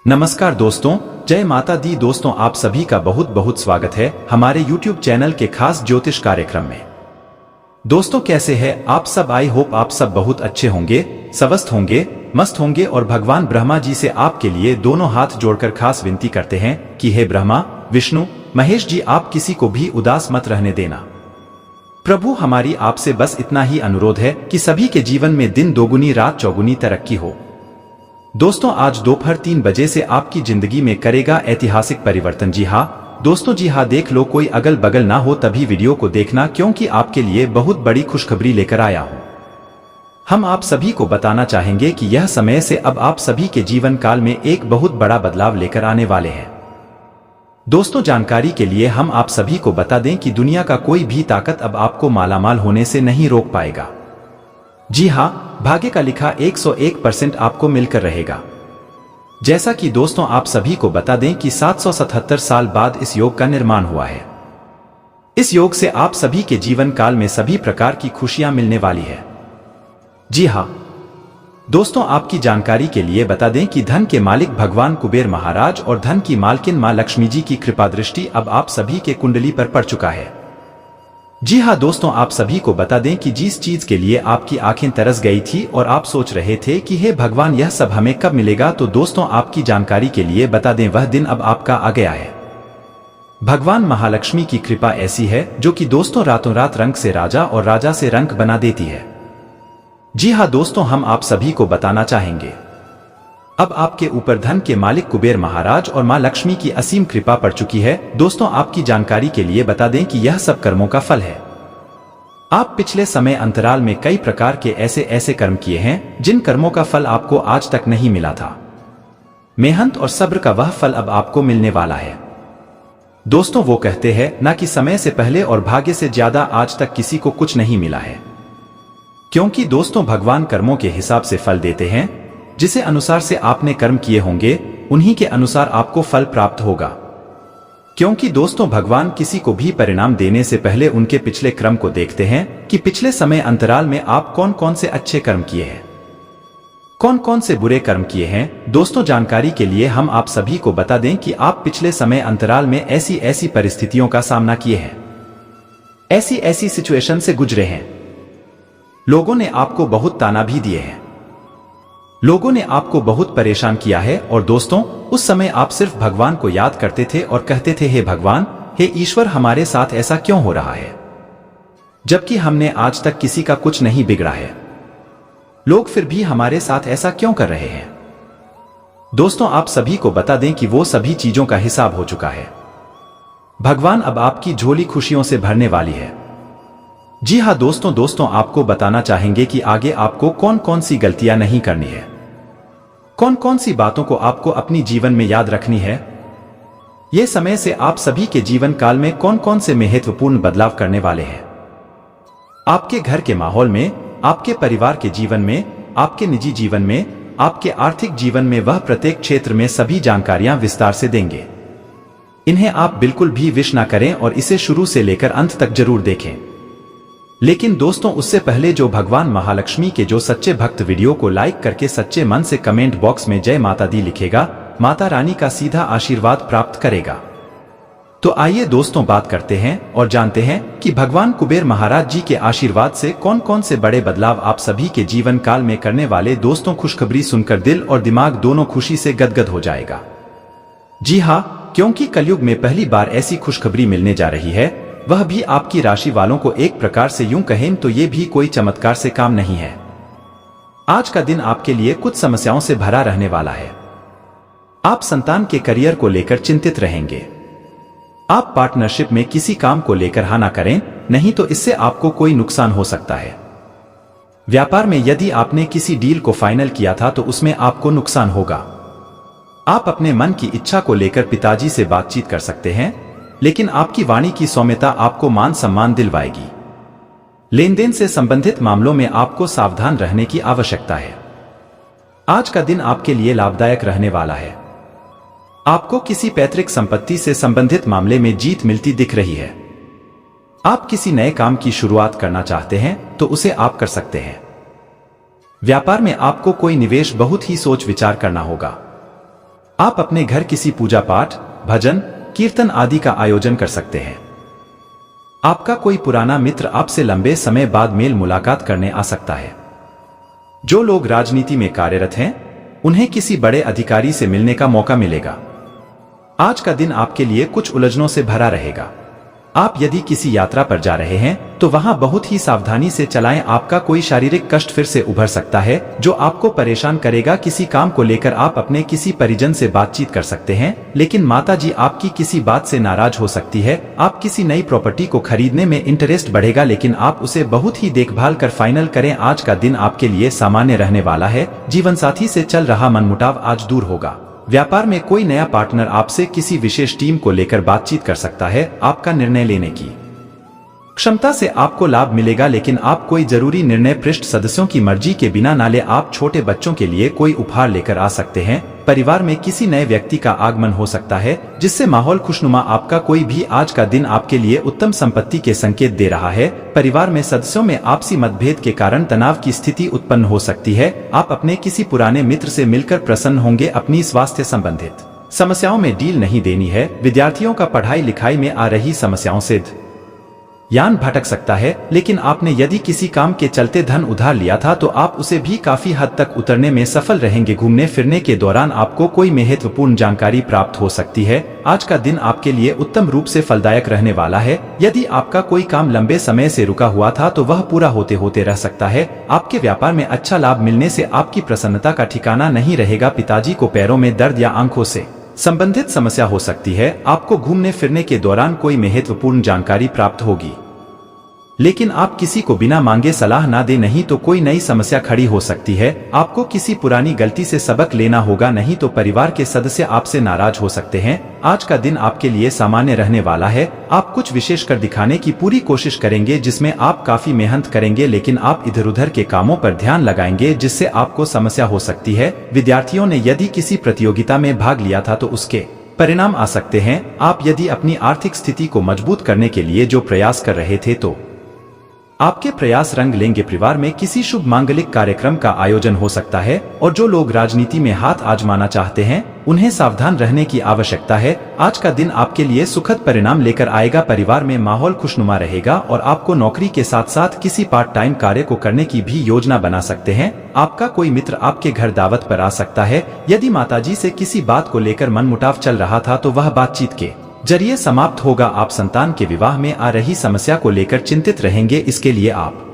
नमस्कार दोस्तों, जय माता दी। दोस्तों, आप सभी का बहुत बहुत स्वागत है हमारे YouTube चैनल के खास ज्योतिष कार्यक्रम में। दोस्तों, कैसे हैं आप सब? आई होप आप सब बहुत अच्छे होंगे, स्वस्थ होंगे, मस्त होंगे और भगवान ब्रह्मा जी से आपके लिए दोनों हाथ जोड़कर खास विनती करते हैं कि हे ब्रह्मा, विष्णु, महेश जी, आप किसी को भी उदास मत रहने देना। प्रभु, हमारी आपसे बस इतना ही अनुरोध है कि सभी के जीवन में दिन दोगुनी रात चौगुनी तरक्की हो। दोस्तों, आज दोपहर 3 बजे से आपकी जिंदगी में करेगा ऐतिहासिक परिवर्तन। जी हाँ दोस्तों, जी हाँ, देख लो, कोई अगल बगल ना हो तभी वीडियो को देखना, क्योंकि आपके लिए बहुत बड़ी खुशखबरी लेकर आया हूँ। हम आप सभी को बताना चाहेंगे कि यह समय से अब आप सभी के जीवन काल में एक बहुत बड़ा बदलाव लेकर आने वाले हैं। दोस्तों, जानकारी के लिए हम आप सभी को बता दें कि दुनिया का कोई भी ताकत अब आपको मालामाल होने से नहीं रोक पाएगा। जी हाँ, भाग्य का लिखा 101% आपको मिलकर रहेगा। जैसा कि दोस्तों आप सभी को बता दें कि 777 साल बाद इस योग का निर्माण हुआ है। इस योग से आप सभी के जीवन काल में सभी प्रकार की खुशियां मिलने वाली है। जी हाँ दोस्तों, आपकी जानकारी के लिए बता दें कि धन के मालिक भगवान कुबेर महाराज और धन की मालकिन मां लक्ष्मी जी की कृपा दृष्टि अब आप सभी के कुंडली पर पड़ चुका है। जी हाँ दोस्तों, आप सभी को बता दें कि जिस चीज के लिए आपकी आंखें तरस गई थी और आप सोच रहे थे कि हे भगवान, यह सब हमें कब मिलेगा, तो दोस्तों आपकी जानकारी के लिए बता दें वह दिन अब आपका आ गया है। भगवान महालक्ष्मी की कृपा ऐसी है जो कि दोस्तों रातों रात रंक से राजा और राजा से रंक बना देती है। जी हाँ दोस्तों, हम आप सभी को बताना चाहेंगे अब आपके ऊपर धन के मालिक कुबेर महाराज और मां लक्ष्मी की असीम कृपा पड़ चुकी है। दोस्तों, आपकी जानकारी के लिए बता दें कि यह सब कर्मों का फल है। आप पिछले समय अंतराल में कई प्रकार के ऐसे कर्म किए हैं जिन कर्मों का फल आपको आज तक नहीं मिला था। मेहनत और सब्र का वह फल अब आपको मिलने वाला है। दोस्तों, वो कहते हैं ना कि समय से पहले और भाग्य से ज्यादा आज तक किसी को कुछ नहीं मिला है, क्योंकि दोस्तों भगवान कर्मों के हिसाब से फल देते हैं। जिसे अनुसार से आपने कर्म किए होंगे उन्हीं के अनुसार आपको फल प्राप्त होगा, क्योंकि दोस्तों भगवान किसी को भी परिणाम देने से पहले उनके पिछले कर्म को देखते हैं कि पिछले समय अंतराल में आप कौन कौन से अच्छे कर्म किए हैं, कौन कौन से बुरे कर्म किए हैं। दोस्तों, जानकारी के लिए हम आप सभी को बता दें कि आप पिछले समय अंतराल में ऐसी परिस्थितियों का सामना किए हैं, ऐसी सिचुएशन से गुजरे हैं। लोगों ने आपको बहुत ताना भी दिए हैं, लोगों ने आपको बहुत परेशान किया है। और दोस्तों, उस समय आप सिर्फ भगवान को याद करते थे और कहते थे, हे भगवान, हे ईश्वर, हमारे साथ ऐसा क्यों हो रहा है, जबकि हमने आज तक किसी का कुछ नहीं बिगड़ा है। लोग फिर भी हमारे साथ ऐसा क्यों कर रहे हैं। दोस्तों, आप सभी को बता दें कि वो सभी चीजों का हिसाब हो चुका है। भगवान अब आपकी झोली खुशियों से भरने वाली है। जी हाँ दोस्तों, आपको बताना चाहेंगे कि आगे आपको कौन कौन सी गलतियां नहीं करनी है, कौन कौन सी बातों को आपको अपनी जीवन में याद रखनी है। ये समय से आप सभी के जीवन काल में कौन कौन से महत्वपूर्ण बदलाव करने वाले हैं। आपके घर के माहौल में, आपके परिवार के जीवन में, आपके निजी जीवन में, आपके आर्थिक जीवन में, वह प्रत्येक क्षेत्र में सभी जानकारियां विस्तार से देंगे। इन्हें आप बिल्कुल भी विश ना करें और इसे शुरू से लेकर अंत तक जरूर देखें। लेकिन दोस्तों, उससे पहले जो भगवान महालक्ष्मी के जो सच्चे भक्त वीडियो को लाइक करके सच्चे मन से कमेंट बॉक्स में जय माता दी लिखेगा, माता रानी का सीधा आशीर्वाद प्राप्त करेगा। तो आइए दोस्तों बात करते हैं और जानते हैं कि भगवान कुबेर महाराज जी के आशीर्वाद से कौन कौन से बड़े बदलाव आप सभी के जीवन काल में करने वाले। दोस्तों, खुशखबरी सुनकर दिल और दिमाग दोनों खुशी से गदगद हो जाएगा। जी हाँ, क्योंकि कलयुग में पहली बार ऐसी खुशखबरी मिलने जा रही है, वह भी आपकी राशि वालों को। एक प्रकार से यूं कहें तो ये भी कोई चमत्कार से काम नहीं है। आज का दिन आपके लिए कुछ समस्याओं से भरा रहने वाला है। आप संतान के करियर को लेकर चिंतित रहेंगे। आप पार्टनरशिप में किसी काम को लेकर हाँ ना करें, नहीं तो इससे आपको कोई नुकसान हो सकता है। व्यापार में यदि आपने किसी डील को फाइनल किया था तो उसमें आपको नुकसान होगा। आप अपने मन की इच्छा को लेकर पिताजी से बातचीत कर सकते हैं, लेकिन आपकी वाणी की सौम्यता आपको मान सम्मान दिलवाएगी। लेन देन से संबंधित मामलों में आपको सावधान रहने की आवश्यकता है। आज का दिन आपके लिए लाभदायक रहने वाला है। आपको किसी पैतृक संपत्ति से संबंधित मामले में जीत मिलती दिख रही है। आप किसी नए काम की शुरुआत करना चाहते हैं तो उसे आप कर सकते हैं। व्यापार में आपको कोई निवेश बहुत ही सोच विचार करना होगा। आप अपने घर किसी पूजा पाठ, भजन, कीर्तन आदि का आयोजन कर सकते हैं। आपका कोई पुराना मित्र आपसे लंबे समय बाद मेल मुलाकात करने आ सकता है। जो लोग राजनीति में कार्यरत हैं, उन्हें किसी बड़े अधिकारी से मिलने का मौका मिलेगा। आज का दिन आपके लिए कुछ उलझनों से भरा रहेगा। आप यदि किसी यात्रा पर जा रहे हैं तो वहां बहुत ही सावधानी से चलाएं। आपका कोई शारीरिक कष्ट फिर से उभर सकता है जो आपको परेशान करेगा। किसी काम को लेकर आप अपने किसी परिजन से बातचीत कर सकते हैं, लेकिन माताजी आपकी किसी बात से नाराज हो सकती है। आप किसी नई प्रॉपर्टी को खरीदने में इंटरेस्ट बढ़ेगा, लेकिन आप उसे बहुत ही देखभाल कर फाइनल करें। आज का दिन आपके लिए सामान्य रहने वाला है। जीवन साथी से चल रहा मनमुटाव आज दूर होगा। व्यापार में कोई नया पार्टनर आपसे किसी विशेष टीम को लेकर बातचीत कर सकता है। आपका निर्णय लेने की क्षमता से आपको लाभ मिलेगा, लेकिन आप कोई जरूरी निर्णय पृष्ठ सदस्यों की मर्जी के बिना ना ले। आप छोटे बच्चों के लिए कोई उपहार लेकर आ सकते हैं। परिवार में किसी नए व्यक्ति का आगमन हो सकता है जिससे माहौल खुशनुमा। आपका कोई भी आज का दिन आपके लिए उत्तम संपत्ति के संकेत दे रहा है। परिवार में सदस्यों में आपसी मतभेद के कारण तनाव की स्थिति उत्पन्न हो सकती है। आप अपने किसी पुराने मित्र से मिलकर प्रसन्न होंगे। अपनी स्वास्थ्य संबंधित समस्याओं में डील नहीं देनी है। विद्यार्थियों का पढ़ाई लिखाई में आ रही समस्याओं से यान भटक सकता है, लेकिन आपने यदि किसी काम के चलते धन उधार लिया था तो आप उसे भी काफी हद तक उतरने में सफल रहेंगे। घूमने फिरने के दौरान आपको कोई महत्वपूर्ण जानकारी प्राप्त हो सकती है। आज का दिन आपके लिए उत्तम रूप से फलदायक रहने वाला है। यदि आपका कोई काम लंबे समय से रुका हुआ था तो वह पूरा होते होते रह सकता है। आपके व्यापार में अच्छा लाभ मिलने से आपकी प्रसन्नता का ठिकाना नहीं रहेगा। पिताजी को पैरों में दर्द या आंखों से संबंधित समस्या हो सकती है। आपको घूमने फिरने के दौरान कोई महत्वपूर्ण जानकारी प्राप्त होगी, लेकिन आप किसी को बिना मांगे सलाह ना दे, नहीं तो कोई नई समस्या खड़ी हो सकती है। आपको किसी पुरानी गलती से सबक लेना होगा, नहीं तो परिवार के सदस्य आपसे नाराज हो सकते हैं। आज का दिन आपके लिए सामान्य रहने वाला है। आप कुछ विशेष कर दिखाने की पूरी कोशिश करेंगे जिसमें आप काफी मेहनत करेंगे, लेकिन आप इधर उधर के कामों पर ध्यान लगाएंगे जिससे आपको समस्या हो सकती है। विद्यार्थियों ने यदि किसी प्रतियोगिता में भाग लिया था तो उसके परिणाम आ सकते हैं। आप यदि अपनी आर्थिक स्थिति को मजबूत करने के लिए जो प्रयास कर रहे थे तो आपके प्रयास रंग लेंगे। परिवार में किसी शुभ मांगलिक कार्यक्रम का आयोजन हो सकता है, और जो लोग राजनीति में हाथ आजमाना चाहते हैं उन्हें सावधान रहने की आवश्यकता है। आज का दिन आपके लिए सुखद परिणाम लेकर आएगा। परिवार में माहौल खुशनुमा रहेगा और आपको नौकरी के साथ साथ किसी पार्ट टाइम कार्य को करने की भी योजना बना सकते हैं। आपका कोई मित्र आपके घर दावत पर आ सकता है। यदि माताजी से किसी बात को लेकर मनमुटाव चल रहा था तो वह बातचीत के जरिए समाप्त होगा। आप संतान के विवाह में आ रही समस्या को लेकर चिंतित रहेंगे। इसके लिए आप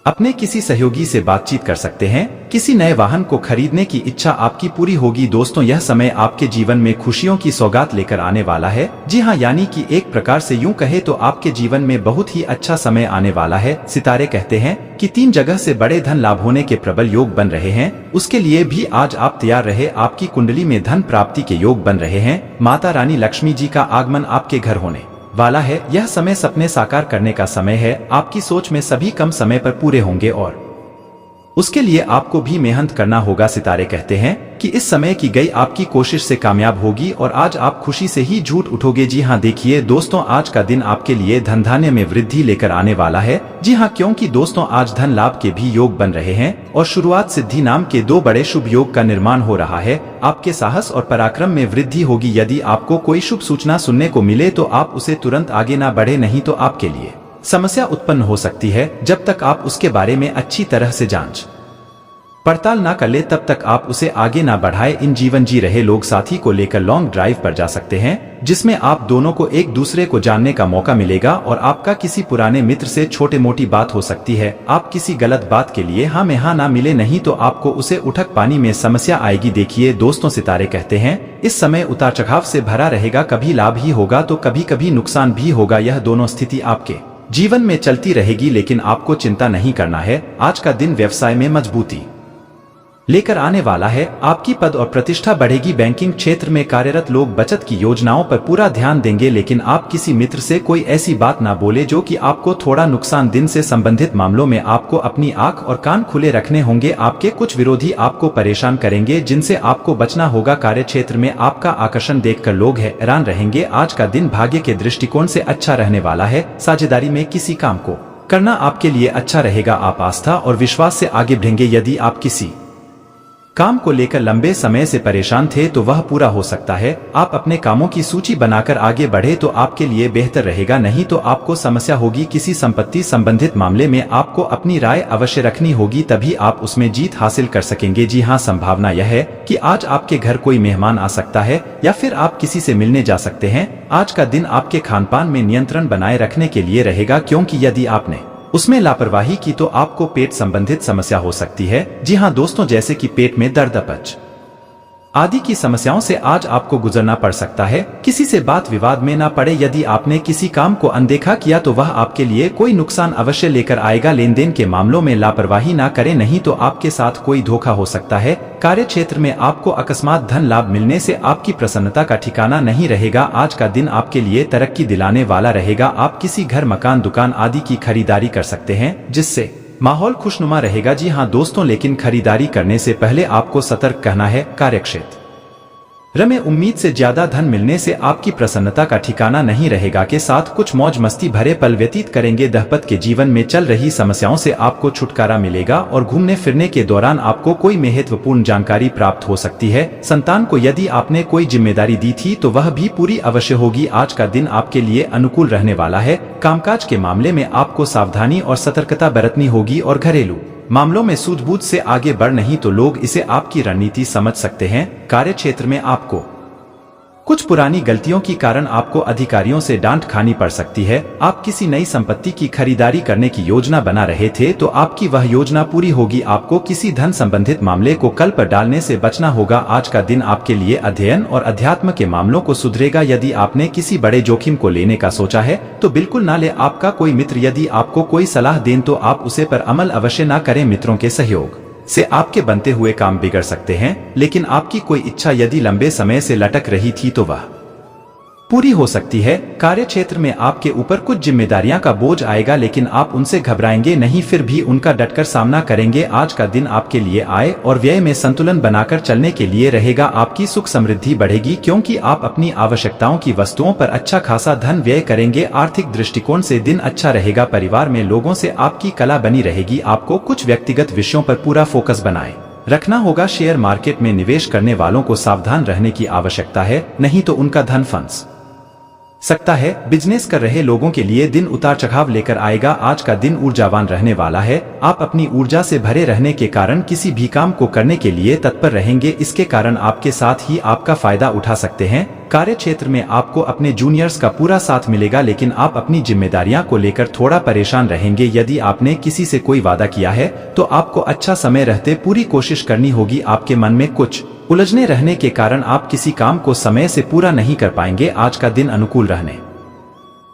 अपने किसी सहयोगी से बातचीत कर सकते हैं। किसी नए वाहन को खरीदने की इच्छा आपकी पूरी होगी। दोस्तों, यह समय आपके जीवन में खुशियों की सौगात लेकर आने वाला है। जी हाँ, यानी कि एक प्रकार से यूं कहे तो आपके जीवन में बहुत ही अच्छा समय आने वाला है। सितारे कहते हैं कि 3 जगह से बड़े धन लाभ होने के प्रबल योग बन रहे हैं। उसके लिए भी आज आप तैयार रहे। आपकी कुंडली में धन प्राप्ति के योग बन रहे हैं। माता रानी लक्ष्मी जी का आगमन आपके घर होने वाला है। यह समय सपने साकार करने का समय है। आपकी सोच में सभी कम समय पर पूरे होंगे और उसके लिए आपको भी मेहनत करना होगा। सितारे कहते हैं कि इस समय की गई आपकी कोशिश से कामयाब होगी और आज आप खुशी से ही झूठ उठोगे। जी हाँ, देखिए दोस्तों, आज का दिन आपके लिए धन धान्य में वृद्धि लेकर आने वाला है। जी हाँ, क्योंकि दोस्तों आज धन लाभ के भी योग बन रहे हैं और शुरुआत सिद्धि नाम के 2 बड़े शुभ योग का निर्माण हो रहा है। आपके साहस और पराक्रम में वृद्धि होगी। यदि आपको कोई शुभ सूचना सुनने को मिले तो आप उसे तुरंत आगे ना बढ़े, नहीं तो आपके लिए समस्या उत्पन्न हो सकती है। जब तक आप उसके बारे में अच्छी तरह से जांच पड़ताल ना कर ले तब तक आप उसे आगे ना बढ़ाए। इन जीवन जी रहे लोग साथी को लेकर लॉन्ग ड्राइव पर जा सकते हैं जिसमें आप दोनों को एक दूसरे को जानने का मौका मिलेगा और आपका किसी पुराने मित्र से छोटे मोटी बात हो सकती है। आप किसी गलत बात के लिए हाँ में हाँ ना मिले, नहीं तो आपको उसे उठक पानी में समस्या आएगी। देखिए दोस्तों, सितारे कहते हैं इस समय उतार चढ़ाव से भरा रहेगा। कभी लाभ ही होगा तो कभी कभी नुकसान भी होगा। यह दोनों स्थिति आपके जीवन में चलती रहेगी, लेकिन आपको चिंता नहीं करना है। आज का दिन व्यवसाय में मजबूती लेकर आने वाला है। आपकी पद और प्रतिष्ठा बढ़ेगी। बैंकिंग क्षेत्र में कार्यरत लोग बचत की योजनाओं पर पूरा ध्यान देंगे, लेकिन आप किसी मित्र से कोई ऐसी बात ना बोले जो कि आपको थोड़ा नुकसान। दिन से संबंधित मामलों में आपको अपनी आंख और कान खुले रखने होंगे। आपके कुछ विरोधी आपको परेशान करेंगे जिनसे आपको बचना होगा। कार्य क्षेत्र में आपका आकर्षण देखकर लोग हैरान रहेंगे। आज का दिन भाग्य के दृष्टिकोण से अच्छा रहने वाला है। साझेदारी में किसी काम को करना आपके लिए अच्छा रहेगा। आप आस्था और विश्वास से आगे बढ़ेंगे। यदि आप किसी काम को लेकर लंबे समय से परेशान थे तो वह पूरा हो सकता है। आप अपने कामों की सूची बनाकर आगे बढ़े तो आपके लिए बेहतर रहेगा, नहीं तो आपको समस्या होगी। किसी संपत्ति संबंधित मामले में आपको अपनी राय अवश्य रखनी होगी, तभी आप उसमें जीत हासिल कर सकेंगे। जी हाँ, संभावना यह है कि आज आपके घर कोई मेहमान आ सकता है या फिर आप किसी से मिलने जा सकते हैं। आज का दिन आपके खानपान में नियंत्रण बनाए रखने के लिए रहेगा, क्योंकि यदि आपने उसमें लापरवाही की तो आपको पेट संबंधित समस्या हो सकती है। जी हाँ दोस्तों, जैसे कि पेट में दर्द, अपच आदि की समस्याओं से आज आपको गुजरना पड़ सकता है। किसी से बात विवाद में ना पड़े। यदि आपने किसी काम को अनदेखा किया तो वह आपके लिए कोई नुकसान अवश्य लेकर आएगा। लेन देन के मामलों में लापरवाही ना करें, नहीं तो आपके साथ कोई धोखा हो सकता है। कार्य क्षेत्र में आपको अकस्मात धन लाभ मिलने से आपकी प्रसन्नता का ठिकाना नहीं रहेगा। आज का दिन आपके लिए तरक्की दिलाने वाला रहेगा। आप किसी घर, मकान, दुकान आदि की खरीदारी कर सकते हैं, जिससे माहौल खुशनुमा रहेगा। जी हाँ दोस्तों, लेकिन खरीदारी करने से पहले आपको सतर्क कहना है। कार्यक्षेत्र में उम्मीद से ज्यादा धन मिलने से आपकी प्रसन्नता का ठिकाना नहीं रहेगा। के साथ कुछ मौज मस्ती भरे पल व्यतीत करेंगे। दाम्पत्य के जीवन में चल रही समस्याओं से आपको छुटकारा मिलेगा और घूमने फिरने के दौरान आपको कोई महत्वपूर्ण जानकारी प्राप्त हो सकती है। संतान को यदि आपने कोई जिम्मेदारी दी थी तो वह भी पूरी अवश्य होगी। आज का दिन आपके लिए अनुकूल रहने वाला है। कामकाज के मामले में आपको सावधानी और सतर्कता बरतनी होगी और घरेलू मामलों में सूझबूझ से आगे बढ़, नहीं तो लोग इसे आपकी रणनीति समझ सकते हैं। कार्य क्षेत्र में आपको कुछ पुरानी गलतियों के कारण आपको अधिकारियों से डांट खानी पड़ सकती है। आप किसी नई संपत्ति की खरीदारी करने की योजना बना रहे थे तो आपकी वह योजना पूरी होगी। आपको किसी धन संबंधित मामले को कल पर डालने से बचना होगा। आज का दिन आपके लिए अध्ययन और अध्यात्म के मामलों को सुधरेगा। यदि आपने किसी बड़े जोखिम को लेने का सोचा है तो बिल्कुल ना ले। आपका कोई मित्र यदि आपको कोई सलाह दें तो आप उसे पर अमल अवश्य ना करें। मित्रों के सहयोग से आपके बनते हुए काम बिगड़ सकते हैं, लेकिन आपकी कोई इच्छा यदि लंबे समय से लटक रही थी तो वह पूरी हो सकती है। कार्य क्षेत्र में आपके ऊपर कुछ जिम्मेदारियां का बोझ आएगा, लेकिन आप उनसे घबराएंगे नहीं, फिर भी उनका डटकर सामना करेंगे। आज का दिन आपके लिए आय और व्यय में संतुलन बनाकर चलने के लिए रहेगा। आपकी सुख समृद्धि बढ़ेगी, क्योंकि आप अपनी आवश्यकताओं की वस्तुओं पर अच्छा खासा धन व्यय करेंगे। आर्थिक दृष्टिकोण से दिन अच्छा रहेगा। परिवार में लोगों से आपकी कला बनी रहेगी। आपको कुछ व्यक्तिगत विषयों पर पूरा फोकस बनाए रखना होगा। शेयर मार्केट में निवेश करने वालों को सावधान रहने की आवश्यकता है, नहीं तो उनका धन फंस सकता है। बिजनेस कर रहे लोगों के लिए दिन उतार चढ़ाव लेकर आएगा। आज का दिन ऊर्जावान रहने वाला है। आप अपनी ऊर्जा से भरे रहने के कारण किसी भी काम को करने के लिए तत्पर रहेंगे। इसके कारण आपके साथ ही आपका फायदा उठा सकते हैं। कार्य क्षेत्र में आपको अपने जूनियर्स का पूरा साथ मिलेगा, लेकिन आप अपनी जिम्मेदारियां को लेकर थोड़ा परेशान रहेंगे। यदि आपने किसी से कोई वादा किया है तो आपको अच्छा समय रहते पूरी कोशिश करनी होगी। आपके मन में कुछ उलझने रहने के कारण आप किसी काम को समय से पूरा नहीं कर पाएंगे। आज का दिन अनुकूल रहने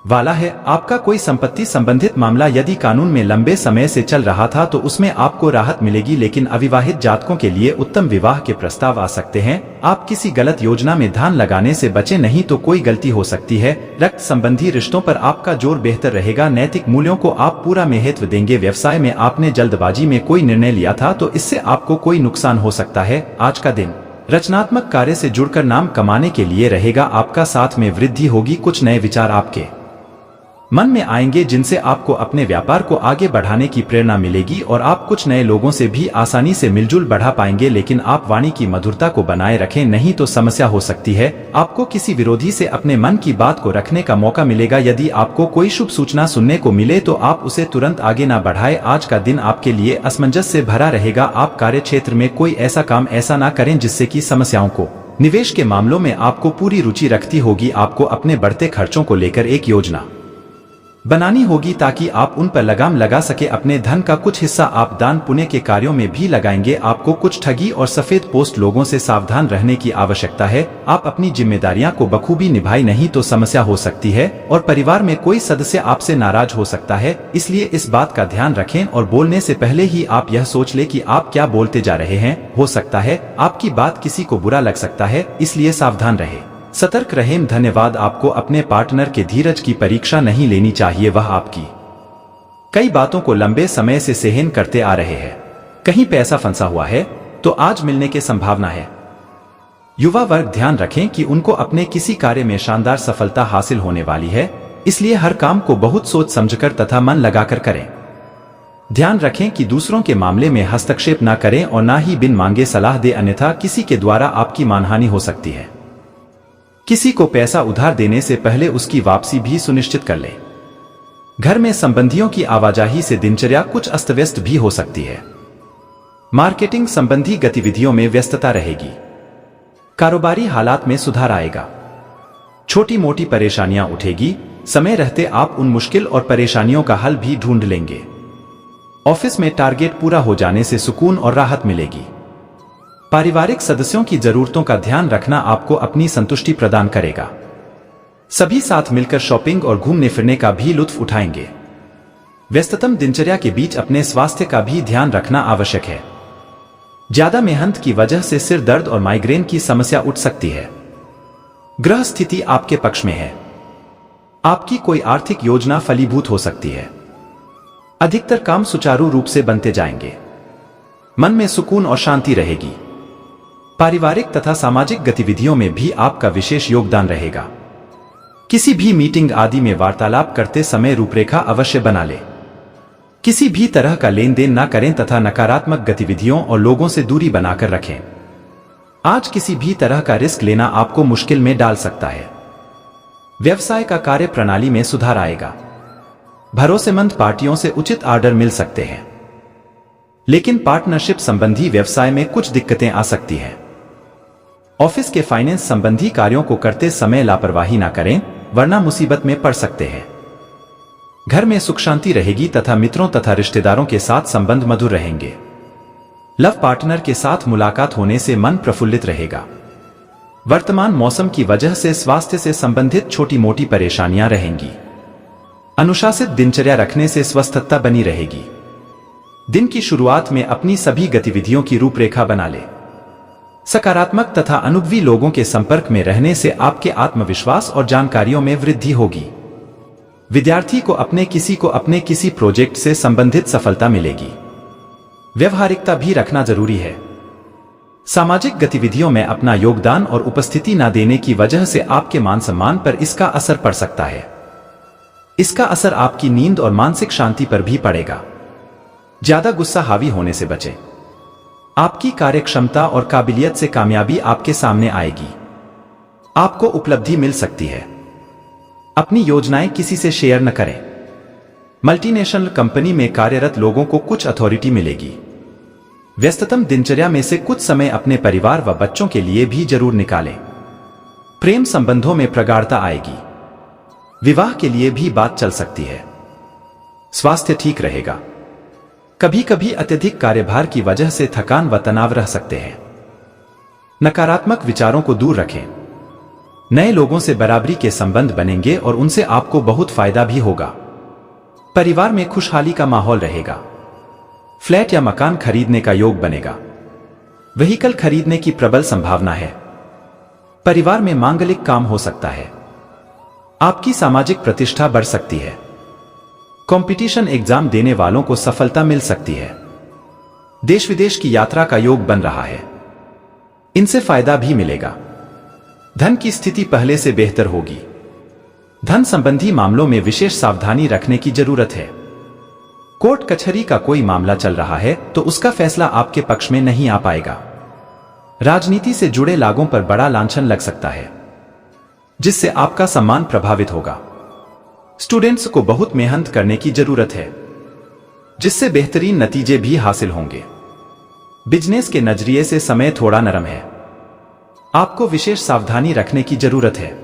वाला है। आपका कोई संपत्ति संबंधित मामला यदि कानून में लंबे समय से चल रहा था तो उसमें आपको राहत मिलेगी, लेकिन अविवाहित जातकों के लिए उत्तम विवाह के प्रस्ताव आ सकते हैं। आप किसी गलत योजना में ध्यान लगाने से बचे, नहीं तो कोई गलती हो सकती है। रक्त संबंधी रिश्तों पर आपका जोर बेहतर रहेगा। नैतिक मूल्यों को आप पूरा महत्व देंगे। व्यवसाय में आपने जल्दबाजी में कोई निर्णय लिया था तो इससे आपको कोई नुकसान हो सकता है। आज का दिन रचनात्मक कार्य से जुड़कर नाम कमाने के लिए रहेगा। आपका साथ में वृद्धि होगी। कुछ नए विचार आपके मन में आएंगे जिनसे आपको अपने व्यापार को आगे बढ़ाने की प्रेरणा मिलेगी और आप कुछ नए लोगों से भी आसानी से मिलजुल बढ़ा पाएंगे। लेकिन आप वाणी की मधुरता को बनाए रखें, नहीं तो समस्या हो सकती है। आपको किसी विरोधी से अपने मन की बात को रखने का मौका मिलेगा। यदि आपको कोई शुभ सूचना सुनने को मिले तो आप उसे तुरंत आगे ना बढ़ाएं। आज का दिन आपके लिए असमंजस से भरा रहेगा। आप कार्य क्षेत्र में कोई ऐसा काम ऐसा ना करें जिससे कि समस्याओं को निवेश के मामलों में आपको पूरी रुचि रखती होगी। आपको अपने बढ़ते खर्चों को लेकर एक योजना बनानी होगी ताकि आप उन पर लगाम लगा सके। अपने धन का कुछ हिस्सा आप दान पुण्य के कार्यों में भी लगाएंगे। आपको कुछ ठगी और सफेद पोस्ट लोगों से सावधान रहने की आवश्यकता है। आप अपनी जिम्मेदारियां को बखूबी निभाई, नहीं तो समस्या हो सकती है और परिवार में कोई सदस्य आपसे नाराज हो सकता है। इसलिए इस बात का ध्यान रखें और बोलने से पहले ही आप यह सोच ले कि आप क्या बोलते जा रहे हैं। हो सकता है आपकी बात किसी को बुरा लग सकता है, इसलिए सावधान रहे, सतर्क रहें। धन्यवाद। आपको अपने पार्टनर के धीरज की परीक्षा नहीं लेनी चाहिए। वह आपकी कई बातों को लंबे समय से सहन करते आ रहे हैं। कहीं पैसा फंसा हुआ है तो आज मिलने की संभावना है। युवा वर्ग ध्यान रखें कि उनको अपने किसी कार्य में शानदार सफलता हासिल होने वाली है, इसलिए हर काम को बहुत सोच समझकर तथा मन लगाकर करें। ध्यान रखें कि दूसरों के मामले में हस्तक्षेप न करें और न ही बिन मांगे सलाह दें, अन्यथा किसी के द्वारा आपकी मानहानि हो सकती है। किसी को पैसा उधार देने से पहले उसकी वापसी भी सुनिश्चित कर लें। घर में संबंधियों की आवाजाही से दिनचर्या कुछ अस्त व्यस्त भी हो सकती है। मार्केटिंग संबंधी गतिविधियों में व्यस्तता रहेगी। कारोबारी हालात में सुधार आएगा। छोटी मोटी परेशानियां उठेगी, समय रहते आप उन मुश्किल और परेशानियों का हल भी ढूंढ लेंगे। ऑफिस में टारगेट पूरा हो जाने से सुकून और राहत मिलेगी। पारिवारिक सदस्यों की जरूरतों का ध्यान रखना आपको अपनी संतुष्टि प्रदान करेगा। सभी साथ मिलकर शॉपिंग और घूमने फिरने का भी लुत्फ उठाएंगे। व्यस्ततम दिनचर्या के बीच अपने स्वास्थ्य का भी ध्यान रखना आवश्यक है। ज्यादा मेहनत की वजह से सिर दर्द और माइग्रेन की समस्या उठ सकती है। ग्रह स्थिति आपके पक्ष में है। आपकी कोई आर्थिक योजना फलीभूत हो सकती है। अधिकतर काम सुचारू रूप से बनते जाएंगे। मन में सुकून और शांति रहेगी। पारिवारिक तथा सामाजिक गतिविधियों में भी आपका विशेष योगदान रहेगा। किसी भी मीटिंग आदि में वार्तालाप करते समय रूपरेखा अवश्य बना ले। किसी भी तरह का लेन देन न करें तथा नकारात्मक गतिविधियों और लोगों से दूरी बनाकर रखें। आज किसी भी तरह का रिस्क लेना आपको मुश्किल में डाल सकता है। व्यवसाय का कार्य प्रणाली में सुधार आएगा। भरोसेमंद पार्टियों से उचित ऑर्डर मिल सकते हैं, लेकिन पार्टनरशिप संबंधी व्यवसाय में कुछ दिक्कतें आ सकती हैं। ऑफिस के फाइनेंस संबंधी कार्यों को करते समय लापरवाही ना करें, वरना मुसीबत में पड़ सकते हैं। घर में सुख शांति रहेगी तथा मित्रों तथा रिश्तेदारों के साथ संबंध मधुर रहेंगे। लव पार्टनर के साथ मुलाकात होने से मन प्रफुल्लित रहेगा। वर्तमान मौसम की वजह से स्वास्थ्य से संबंधित छोटी मोटी परेशानियां रहेंगी। अनुशासित दिनचर्या रखने से स्वस्थता बनी रहेगी। दिन की शुरुआत में अपनी सभी गतिविधियों की रूपरेखा बना ले। सकारात्मक तथा अनुभवी लोगों के संपर्क में रहने से आपके आत्मविश्वास और जानकारियों में वृद्धि होगी। विद्यार्थी को अपने किसी प्रोजेक्ट से संबंधित सफलता मिलेगी। व्यवहारिकता भी रखना जरूरी है। सामाजिक गतिविधियों में अपना योगदान और उपस्थिति न देने की वजह से आपके मान सम्मान पर इसका असर पड़ सकता है। इसका असर आपकी नींद और मानसिक शांति पर भी पड़ेगा। ज्यादा गुस्सा हावी होने से बचें। आपकी कार्यक्षमता और काबिलियत से कामयाबी आपके सामने आएगी। आपको उपलब्धि मिल सकती है। अपनी योजनाएं किसी से शेयर न करें। मल्टीनेशनल कंपनी में कार्यरत लोगों को कुछ अथॉरिटी मिलेगी। व्यस्ततम दिनचर्या में से कुछ समय अपने परिवार व बच्चों के लिए भी जरूर निकालें। प्रेम संबंधों में प्रगाढ़ता आएगी। विवाह के लिए भी बात चल सकती है। स्वास्थ्य ठीक रहेगा। कभी कभी अत्यधिक कार्यभार की वजह से थकान व तनाव रह सकते हैं। नकारात्मक विचारों को दूर रखें। नए लोगों से बराबरी के संबंध बनेंगे और उनसे आपको बहुत फायदा भी होगा। परिवार में खुशहाली का माहौल रहेगा। फ्लैट या मकान खरीदने का योग बनेगा। व्हीकल खरीदने की प्रबल संभावना है। परिवार में मांगलिक काम हो सकता है। आपकी सामाजिक प्रतिष्ठा बढ़ सकती है। कंपटीशन एग्जाम देने वालों को सफलता मिल सकती है। देश विदेश की यात्रा का योग बन रहा है। इनसे फायदा भी मिलेगा। धन की स्थिति पहले से बेहतर होगी। धन संबंधी मामलों में विशेष सावधानी रखने की जरूरत है। कोर्ट कचहरी का कोई मामला चल रहा है तो उसका फैसला आपके पक्ष में नहीं आ पाएगा। राजनीति से जुड़े लोगों पर बड़ा लांछन लग सकता है, जिससे आपका सम्मान प्रभावित होगा। स्टूडेंट्स को बहुत मेहनत करने की जरूरत है, जिससे बेहतरीन नतीजे भी हासिल होंगे। बिजनेस के नजरिए से समय थोड़ा नरम है। आपको विशेष सावधानी रखने की जरूरत है।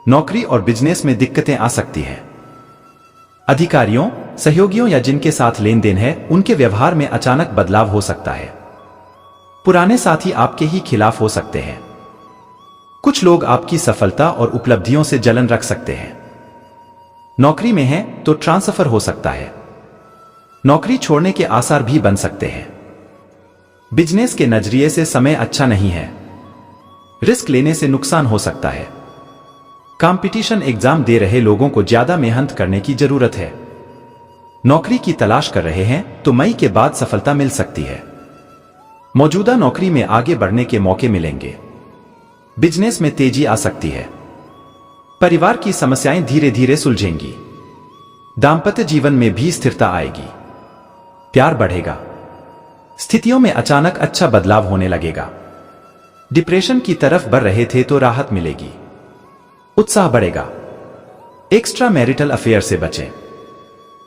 नौकरी और बिजनेस में दिक्कतें आ सकती हैं। अधिकारियों, सहयोगियों या जिनके साथ लेन देन है, उनके व्यवहार में अचानक बदलाव हो सकता है। पुराने साथी आपके ही खिलाफ हो सकते हैं। कुछ लोग आपकी सफलता और उपलब्धियों से जलन रख सकते हैं। नौकरी में हैं तो ट्रांसफर हो सकता है। नौकरी छोड़ने के आसार भी बन सकते हैं। बिजनेस के नजरिए से समय अच्छा नहीं है। रिस्क लेने से नुकसान हो सकता है। कंपटीशन एग्जाम दे रहे लोगों को ज्यादा मेहनत करने की जरूरत है। नौकरी की तलाश कर रहे हैं तो मई के बाद सफलता मिल सकती है। मौजूदा नौकरी में आगे बढ़ने के मौके मिलेंगे। बिजनेस में तेजी आ सकती है। परिवार की समस्याएं धीरे धीरे सुलझेंगी। दांपत्य जीवन में भी स्थिरता आएगी। प्यार बढ़ेगा। स्थितियों में अचानक अच्छा बदलाव होने लगेगा। डिप्रेशन की तरफ बढ़ रहे थे तो राहत मिलेगी। उत्साह बढ़ेगा। एक्स्ट्रा मैरिटल अफेयर से बचें।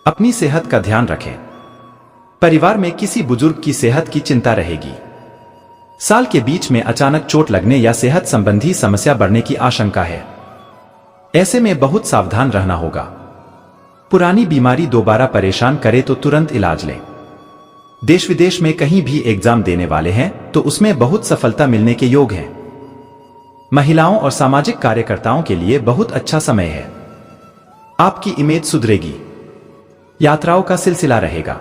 अपनी सेहत का ध्यान रखें। परिवार में किसी बुजुर्ग की सेहत की चिंता रहेगी। साल के बीच में अचानक चोट लगने या सेहत संबंधी समस्या बढ़ने की आशंका है। ऐसे में बहुत सावधान रहना होगा। पुरानी बीमारी दोबारा परेशान करे तो तुरंत इलाज लें। देश विदेश में कहीं भी एग्जाम देने वाले हैं तो उसमें बहुत सफलता मिलने के योग हैं। महिलाओं और सामाजिक कार्यकर्ताओं के लिए बहुत अच्छा समय है। आपकी इमेज सुधरेगी। यात्राओं का सिलसिला रहेगा।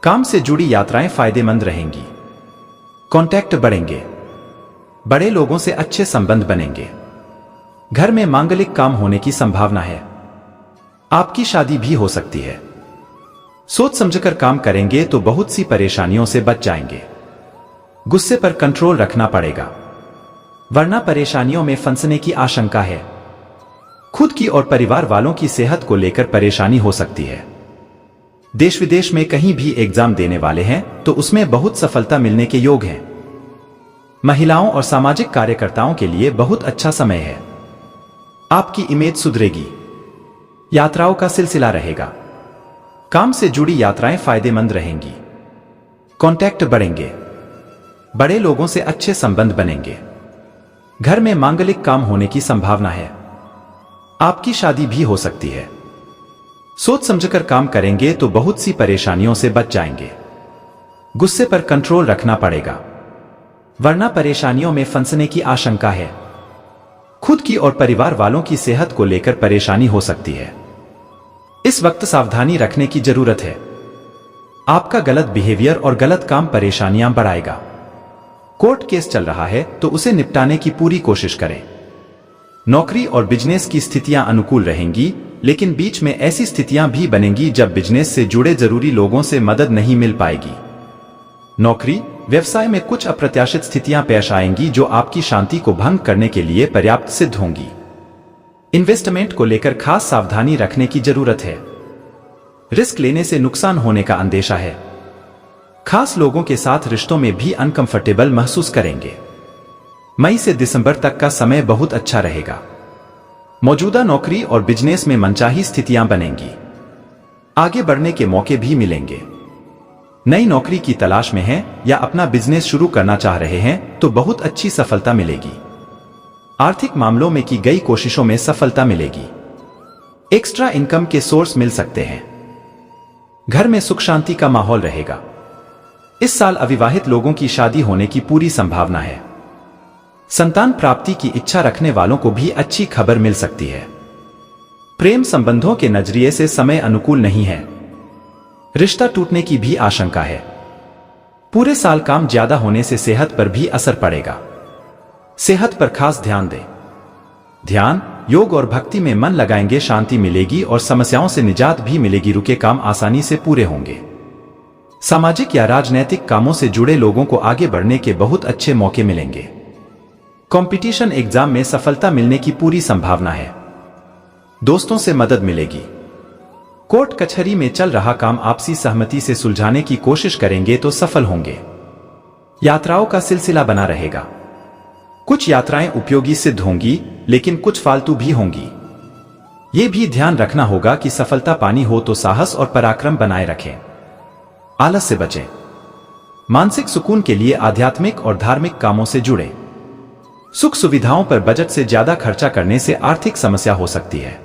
काम से जुड़ी यात्राएं फायदेमंद रहेंगी। कॉन्टैक्ट बढ़ेंगे। बड़े लोगों से अच्छे संबंध बनेंगे। घर में मांगलिक काम होने की संभावना है। आपकी शादी भी हो सकती है। सोच समझकर काम करेंगे तो बहुत सी परेशानियों से बच जाएंगे। गुस्से पर कंट्रोल रखना पड़ेगा, वरना परेशानियों में फंसने की आशंका है। खुद की और परिवार वालों की सेहत को लेकर परेशानी हो सकती है। देश विदेश में कहीं भी एग्जाम देने वाले हैं तो उसमें बहुत सफलता मिलने के योग हैं। महिलाओं और सामाजिक कार्यकर्ताओं के लिए बहुत अच्छा समय है। आपकी इमेज सुधरेगी। यात्राओं का सिलसिला रहेगा। काम से जुड़ी यात्राएं फायदेमंद रहेंगी। कॉन्टैक्ट बढ़ेंगे। बड़े लोगों से अच्छे संबंध बनेंगे। घर में मांगलिक काम होने की संभावना है। आपकी शादी भी हो सकती है। सोच समझकर काम करेंगे तो बहुत सी परेशानियों से बच जाएंगे। गुस्से पर कंट्रोल रखना पड़ेगा, वरना परेशानियों में फंसने की आशंका है। खुद की और परिवार वालों की सेहत को लेकर परेशानी हो सकती है। इस वक्त सावधानी रखने की जरूरत है। आपका गलत बिहेवियर और गलत काम परेशानियां बढ़ाएगा। कोर्ट केस चल रहा है तो उसे निपटाने की पूरी कोशिश करें। नौकरी और बिजनेस की स्थितियां अनुकूल रहेंगी, लेकिन बीच में ऐसी स्थितियां भी बनेंगी जब बिजनेस से जुड़े जरूरी लोगों से मदद नहीं मिल पाएगी। नौकरी व्यवसाय में कुछ अप्रत्याशित स्थितियां पेश आएंगी जो आपकी शांति को भंग करने के लिए पर्याप्त सिद्ध होंगी। इन्वेस्टमेंट को लेकर खास सावधानी रखने की जरूरत है। रिस्क लेने से नुकसान होने का अंदेशा है। खास लोगों के साथ रिश्तों में भी अनकंफर्टेबल महसूस करेंगे। मई से दिसंबर तक का समय बहुत अच्छा रहेगा। मौजूदा नौकरी और बिजनेस में मनचाही स्थितियां बनेंगी। आगे बढ़ने के मौके भी मिलेंगे। नई नौकरी की तलाश में हैं या अपना बिजनेस शुरू करना चाह रहे हैं तो बहुत अच्छी सफलता मिलेगी। आर्थिक मामलों में की गई कोशिशों में सफलता मिलेगी। एक्स्ट्रा इनकम के सोर्स मिल सकते हैं। घर में सुख शांति का माहौल रहेगा। इस साल अविवाहित लोगों की शादी होने की पूरी संभावना है। संतान प्राप्ति की इच्छा रखने वालों को भी अच्छी खबर मिल सकती है। प्रेम संबंधों के नजरिए से समय अनुकूल नहीं है। रिश्ता टूटने की भी आशंका है। पूरे साल काम ज्यादा होने से सेहत पर भी असर पड़ेगा। सेहत पर खास ध्यान दें। ध्यान, योग और भक्ति में मन लगाएंगे, शांति मिलेगी और समस्याओं से निजात भी मिलेगी। रुके काम आसानी से पूरे होंगे। सामाजिक या राजनैतिक कामों से जुड़े लोगों को आगे बढ़ने के बहुत अच्छे मौके मिलेंगे। कंपटीशन एग्जाम में सफलता मिलने की पूरी संभावना है। दोस्तों से मदद मिलेगी। कोर्ट कचहरी में चल रहा काम आपसी सहमति से सुलझाने की कोशिश करेंगे तो सफल होंगे। यात्राओं का सिलसिला बना रहेगा। कुछ यात्राएं उपयोगी सिद्ध होंगी, लेकिन कुछ फालतू भी होंगी। ये भी ध्यान रखना होगा कि सफलता पानी हो तो साहस और पराक्रम बनाए रखें। आलस से बचें। मानसिक सुकून के लिए आध्यात्मिक और धार्मिक कामों से जुड़े। सुख सुविधाओं पर बजट से ज्यादा खर्चा करने से आर्थिक समस्या हो सकती है।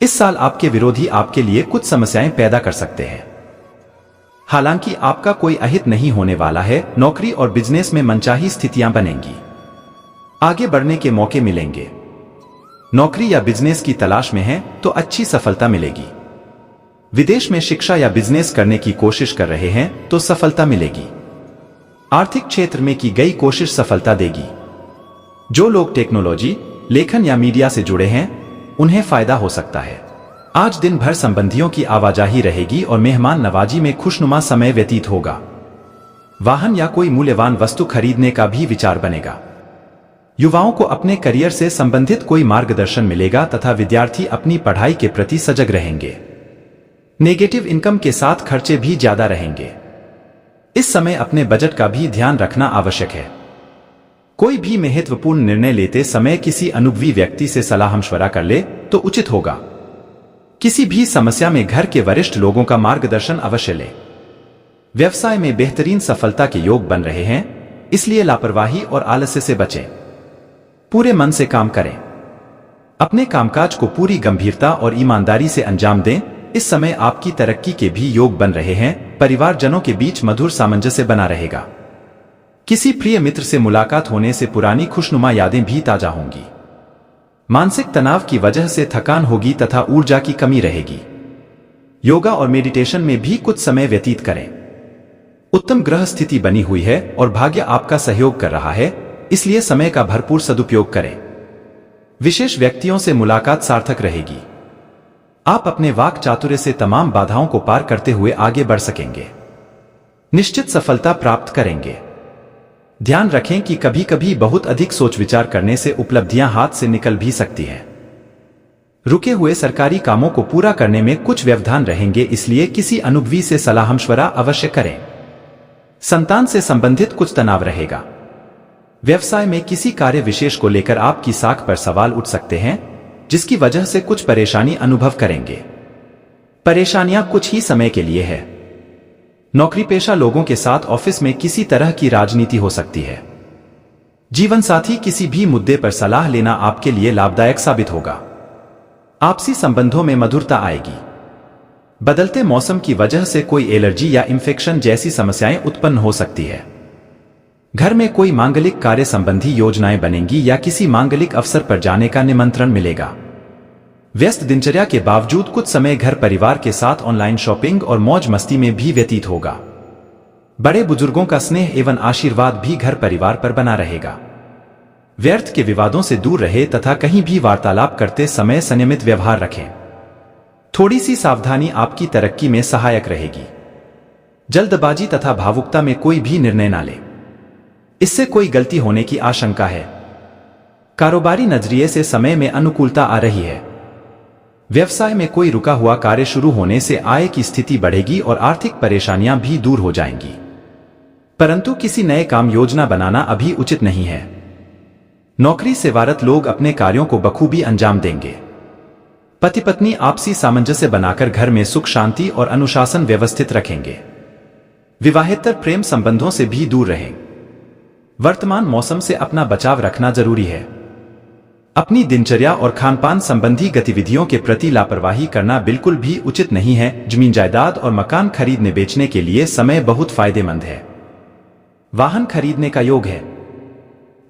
इस साल आपके विरोधी आपके लिए कुछ समस्याएं पैदा कर सकते हैं। हालांकि आपका कोई अहित नहीं होने वाला है। नौकरी और बिजनेस में मनचाही स्थितियां बनेंगी। आगे बढ़ने के मौके मिलेंगे। नौकरी या बिजनेस की तलाश में हैं तो अच्छी सफलता मिलेगी। विदेश में शिक्षा या बिजनेस करने की कोशिश कर रहे हैं तो सफलता मिलेगी। आर्थिक क्षेत्र में की गई कोशिश सफलता देगी। जो लोग टेक्नोलॉजी, लेखन या मीडिया से जुड़े हैं उन्हें फायदा हो सकता है। आज दिन भर संबंधियों की आवाजाही रहेगी और मेहमान नवाजी में खुशनुमा समय व्यतीत होगा। वाहन या कोई मूल्यवान वस्तु खरीदने का भी विचार बनेगा। युवाओं को अपने करियर से संबंधित कोई मार्गदर्शन मिलेगा तथा विद्यार्थी अपनी पढ़ाई के प्रति सजग रहेंगे। नेगेटिव इनकम के साथ खर्चे भी ज्यादा रहेंगे। इस समय अपने बजट का भी ध्यान रखना आवश्यक है। कोई भी महत्वपूर्ण निर्णय लेते समय किसी अनुभवी व्यक्ति से सलाह मशवरा कर ले तो उचित होगा। किसी भी समस्या में घर के वरिष्ठ लोगों का मार्गदर्शन अवश्य ले। व्यवसाय में बेहतरीन सफलता के योग बन रहे हैं, इसलिए लापरवाही और आलस्य से बचें। पूरे मन से काम करें। अपने कामकाज को पूरी गंभीरता और ईमानदारी से अंजाम दें। इस समय आपकी तरक्की के भी योग बन रहे हैं। परिवारजनों के बीच मधुर सामंजस्य बना रहेगा। किसी प्रिय मित्र से मुलाकात होने से पुरानी खुशनुमा यादें भी ताजा होंगी। मानसिक तनाव की वजह से थकान होगी तथा ऊर्जा की कमी रहेगी। योगा और मेडिटेशन में भी कुछ समय व्यतीत करें। उत्तम ग्रह स्थिति बनी हुई है और भाग्य आपका सहयोग कर रहा है, इसलिए समय का भरपूर सदुपयोग करें। विशेष व्यक्तियों से मुलाकात सार्थक रहेगी। आप अपने वाक चातुर्य से तमाम बाधाओं को पार करते हुए आगे बढ़ सकेंगे। निश्चित सफलता प्राप्त करेंगे। ध्यान रखें कि कभी कभी बहुत अधिक सोच विचार करने से उपलब्धियां हाथ से निकल भी सकती हैं। रुके हुए सरकारी कामों को पूरा करने में कुछ व्यवधान रहेंगे, इसलिए किसी अनुभवी से सलाह मशवरा अवश्य करें। संतान से संबंधित कुछ तनाव रहेगा। व्यवसाय में किसी कार्य विशेष को लेकर आपकी साख पर सवाल उठ सकते हैं, जिसकी वजह से कुछ परेशानी अनुभव करेंगे। परेशानियां कुछ ही समय के लिए है। नौकरी पेशा लोगों के साथ ऑफिस में किसी तरह की राजनीति हो सकती है। जीवन साथी किसी भी मुद्दे पर सलाह लेना आपके लिए लाभदायक साबित होगा। आपसी संबंधों में मधुरता आएगी। बदलते मौसम की वजह से कोई एलर्जी या इंफेक्शन जैसी समस्याएं उत्पन्न हो सकती है। घर में कोई मांगलिक कार्य संबंधी योजनाएं बनेंगी या किसी मांगलिक अवसर पर जाने का निमंत्रण मिलेगा। व्यस्त दिनचर्या के बावजूद कुछ समय घर परिवार के साथ ऑनलाइन शॉपिंग और मौज मस्ती में भी व्यतीत होगा। बड़े बुजुर्गों का स्नेह एवं आशीर्वाद भी घर परिवार पर बना रहेगा। व्यर्थ के विवादों से दूर रहे तथा कहीं भी वार्तालाप करते समय संयमित व्यवहार रखें। थोड़ी सी सावधानी आपकी तरक्की में सहायक रहेगी। जल्दबाजी तथा भावुकता में कोई भी निर्णय ना लें, इससे कोई गलती होने की आशंका है। कारोबारी नजरिए से समय में अनुकूलता आ रही है। व्यवसाय में कोई रुका हुआ कार्य शुरू होने से आय की स्थिति बढ़ेगी और आर्थिक परेशानियां भी दूर हो जाएंगी। परंतु किसी नए काम योजना बनाना अभी उचित नहीं है। नौकरी सेवारत लोग अपने कार्यों को बखूबी अंजाम देंगे। पति पत्नी आपसी सामंजस्य बनाकर घर में सुख शांति और अनुशासन व्यवस्थित रखेंगे। विवाहेतर प्रेम संबंधों से भी दूर रहें। वर्तमान मौसम से अपना बचाव रखना जरूरी है। अपनी दिनचर्या और खानपान संबंधी गतिविधियों के प्रति लापरवाही करना बिल्कुल भी उचित नहीं है। जमीन जायदाद और मकान खरीदने बेचने के लिए समय बहुत फायदेमंद है। वाहन खरीदने का योग है।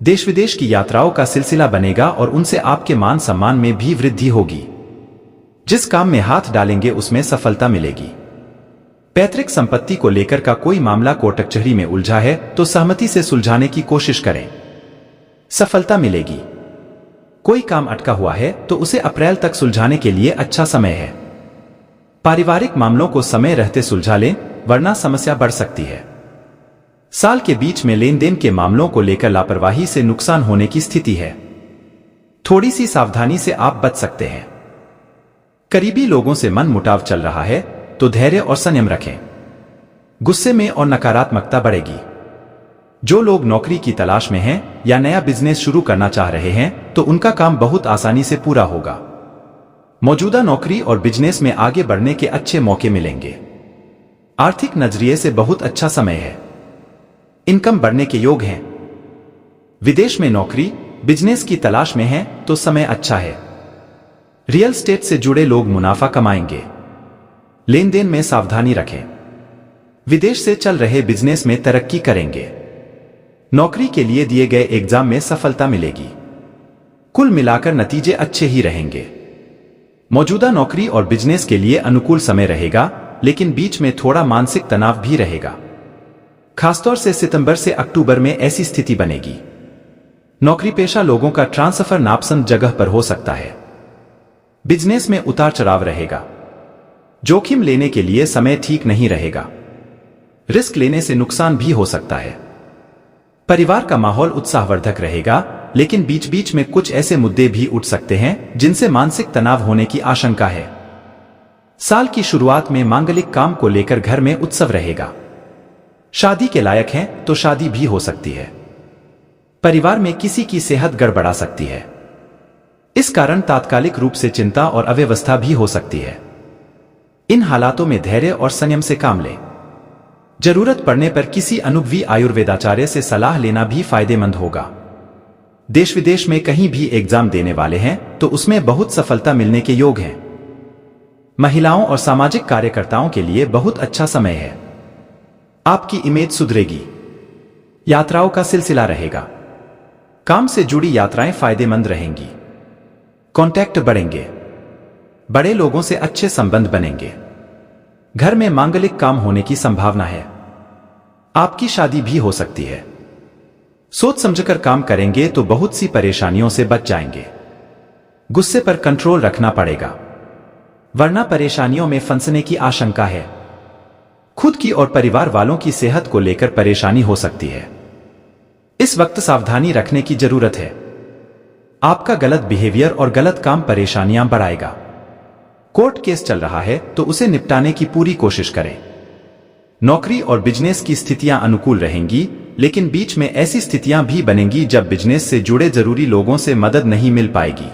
देश विदेश की यात्राओं का सिलसिला बनेगा और उनसे आपके मान सम्मान में भी वृद्धि होगी। जिस काम में हाथ डालेंगे उसमें सफलता मिलेगी। पैतृक संपत्ति को लेकर का कोई मामला कोर्ट कचहरी में उलझा है तो सहमति से सुलझाने की कोशिश करें, सफलता मिलेगी। कोई काम अटका हुआ है तो उसे अप्रैल तक सुलझाने के लिए अच्छा समय है। पारिवारिक मामलों को समय रहते सुलझा लें, वरना समस्या बढ़ सकती है। साल के बीच में लेन देन के मामलों को लेकर लापरवाही से नुकसान होने की स्थिति है। थोड़ी सी सावधानी से आप बच सकते हैं। करीबी लोगों से मन मुटाव चल रहा है तो धैर्य और संयम रखें। गुस्से में और नकारात्मकता बढ़ेगी। जो लोग नौकरी की तलाश में हैं या नया बिजनेस शुरू करना चाह रहे हैं तो उनका काम बहुत आसानी से पूरा होगा। मौजूदा नौकरी और बिजनेस में आगे बढ़ने के अच्छे मौके मिलेंगे। आर्थिक नजरिए से बहुत अच्छा समय है। इनकम बढ़ने के योग हैं। विदेश में नौकरी बिजनेस की तलाश में हैं तो समय अच्छा है। रियल एस्टेट से जुड़े लोग मुनाफा कमाएंगे। लेन देन में सावधानी रखें। विदेश से चल रहे बिजनेस में तरक्की करेंगे। नौकरी के लिए दिए गए एग्जाम में सफलता मिलेगी। कुल मिलाकर नतीजे अच्छे ही रहेंगे। मौजूदा नौकरी और बिजनेस के लिए अनुकूल समय रहेगा, लेकिन बीच में थोड़ा मानसिक तनाव भी रहेगा। खासतौर से सितंबर से अक्टूबर में ऐसी स्थिति बनेगी। नौकरी पेशा लोगों का ट्रांसफर नापसंद जगह पर हो सकता है। बिजनेस में उतार चढ़ाव रहेगा। जोखिम लेने के लिए समय ठीक नहीं रहेगा। रिस्क लेने से नुकसान भी हो सकता है। परिवार का माहौल उत्साहवर्धक रहेगा, लेकिन बीच बीच में कुछ ऐसे मुद्दे भी उठ सकते हैं जिनसे मानसिक तनाव होने की आशंका है। साल की शुरुआत में मांगलिक काम को लेकर घर में उत्सव रहेगा। शादी के लायक हैं तो शादी भी हो सकती है। परिवार में किसी की सेहत गड़बड़ा सकती है, इस कारण तात्कालिक रूप से चिंता और अव्यवस्था भी हो सकती है। इन हालातों में धैर्य और संयम से काम लें। जरूरत पड़ने पर किसी अनुभवी आयुर्वेदाचार्य से सलाह लेना भी फायदेमंद होगा। देश विदेश में कहीं भी एग्जाम देने वाले हैं तो उसमें बहुत सफलता मिलने के योग हैं। महिलाओं और सामाजिक कार्यकर्ताओं के लिए बहुत अच्छा समय है। आपकी इमेज सुधरेगी। यात्राओं का सिलसिला रहेगा। काम से जुड़ी यात्राएं फायदेमंद रहेंगी। कॉन्टैक्ट बढ़ेंगे। बड़े लोगों से अच्छे संबंध बनेंगे। घर में मांगलिक काम होने की संभावना है। आपकी शादी भी हो सकती है। सोच समझकर काम करेंगे तो बहुत सी परेशानियों से बच जाएंगे। गुस्से पर कंट्रोल रखना पड़ेगा, वरना परेशानियों में फंसने की आशंका है। खुद की और परिवार वालों की सेहत को लेकर परेशानी हो सकती है। इस वक्त सावधानी रखने की जरूरत है। आपका गलत बिहेवियर और गलत काम परेशानियां बढ़ाएगा। कोर्ट केस चल रहा है तो उसे निपटाने की पूरी कोशिश करें। नौकरी और बिजनेस की स्थितियां अनुकूल रहेंगी, लेकिन बीच में ऐसी स्थितियां भी बनेंगी जब बिजनेस से जुड़े जरूरी लोगों से मदद नहीं मिल पाएगी।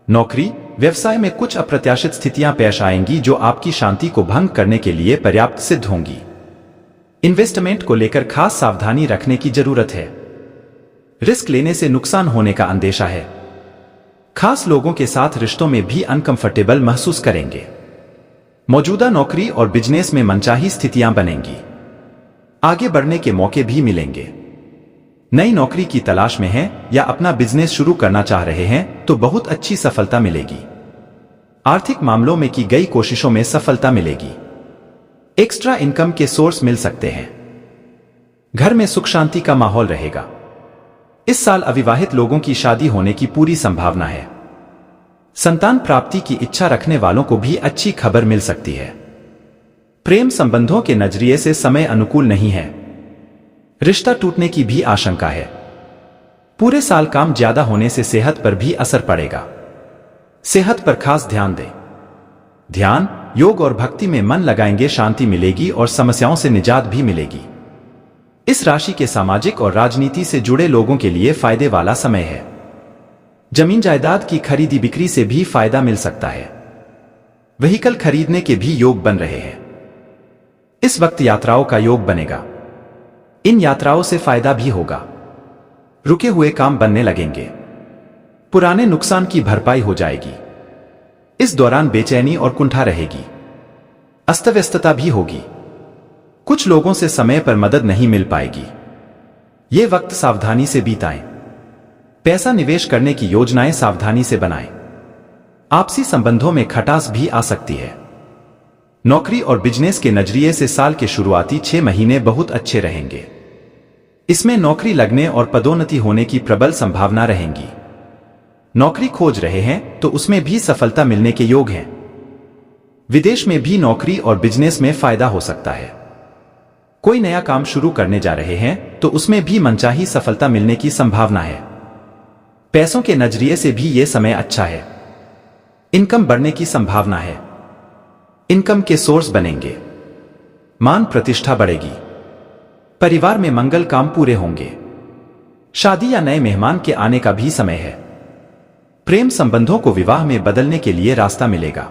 नौकरी व्यवसाय में कुछ अप्रत्याशित स्थितियां पेश आएंगी जो आपकी शांति को भंग करने के लिए पर्याप्त सिद्ध होंगी। इन्वेस्टमेंट को लेकर खास सावधानी रखने की जरूरत है। रिस्क लेने से नुकसान होने का अंदेशा है। खास लोगों के साथ रिश्तों में भी अनकंफर्टेबल महसूस करेंगे। मौजूदा नौकरी और बिजनेस में मनचाही स्थितियां बनेंगी। आगे बढ़ने के मौके भी मिलेंगे। नई नौकरी की तलाश में हैं या अपना बिजनेस शुरू करना चाह रहे हैं तो बहुत अच्छी सफलता मिलेगी। आर्थिक मामलों में की गई कोशिशों में सफलता मिलेगी। एक्स्ट्रा इनकम के सोर्स मिल सकते हैं। घर में सुख शांति का माहौल रहेगा। इस साल अविवाहित लोगों की शादी होने की पूरी संभावना है। संतान प्राप्ति की इच्छा रखने वालों को भी अच्छी खबर मिल सकती है। प्रेम संबंधों के नजरिए से समय अनुकूल नहीं है। रिश्ता टूटने की भी आशंका है। पूरे साल काम ज्यादा होने से सेहत पर भी असर पड़ेगा। सेहत पर खास ध्यान दें। ध्यान, योग और भक्ति में मन लगाएंगे, शांति मिलेगी और समस्याओं से निजात भी मिलेगी। इस राशि के सामाजिक और राजनीति से जुड़े लोगों के लिए फायदे वाला समय है। जमीन जायदाद की खरीदी बिक्री से भी फायदा मिल सकता है। व्हीकल खरीदने के भी योग बन रहे हैं। इस वक्त यात्राओं का योग बनेगा। इन यात्राओं से फायदा भी होगा। रुके हुए काम बनने लगेंगे। पुराने नुकसान की भरपाई हो जाएगी। इस दौरान बेचैनी और कुंठा रहेगी। अस्तव्यस्तता भी होगी। कुछ लोगों से समय पर मदद नहीं मिल पाएगी। ये वक्त सावधानी से बिताएं। पैसा निवेश करने की योजनाएं सावधानी से बनाएं। आपसी संबंधों में खटास भी आ सकती है। नौकरी और बिजनेस के नजरिए से साल के शुरुआती 6 महीने बहुत अच्छे रहेंगे। इसमें नौकरी लगने और पदोन्नति होने की प्रबल संभावना रहेंगी। नौकरी खोज रहे हैं तो उसमें भी सफलता मिलने के योग हैं। विदेश में भी नौकरी और बिजनेस में फायदा हो सकता है। कोई नया काम शुरू करने जा रहे हैं तो उसमें भी मनचाही सफलता मिलने की संभावना है। पैसों के नजरिए से भी यह समय अच्छा है। इनकम बढ़ने की संभावना है। इनकम के सोर्स बनेंगे। मान प्रतिष्ठा बढ़ेगी। परिवार में मंगल काम पूरे होंगे। शादी या नए मेहमान के आने का भी समय है। प्रेम संबंधों को विवाह में बदलने के लिए रास्ता मिलेगा।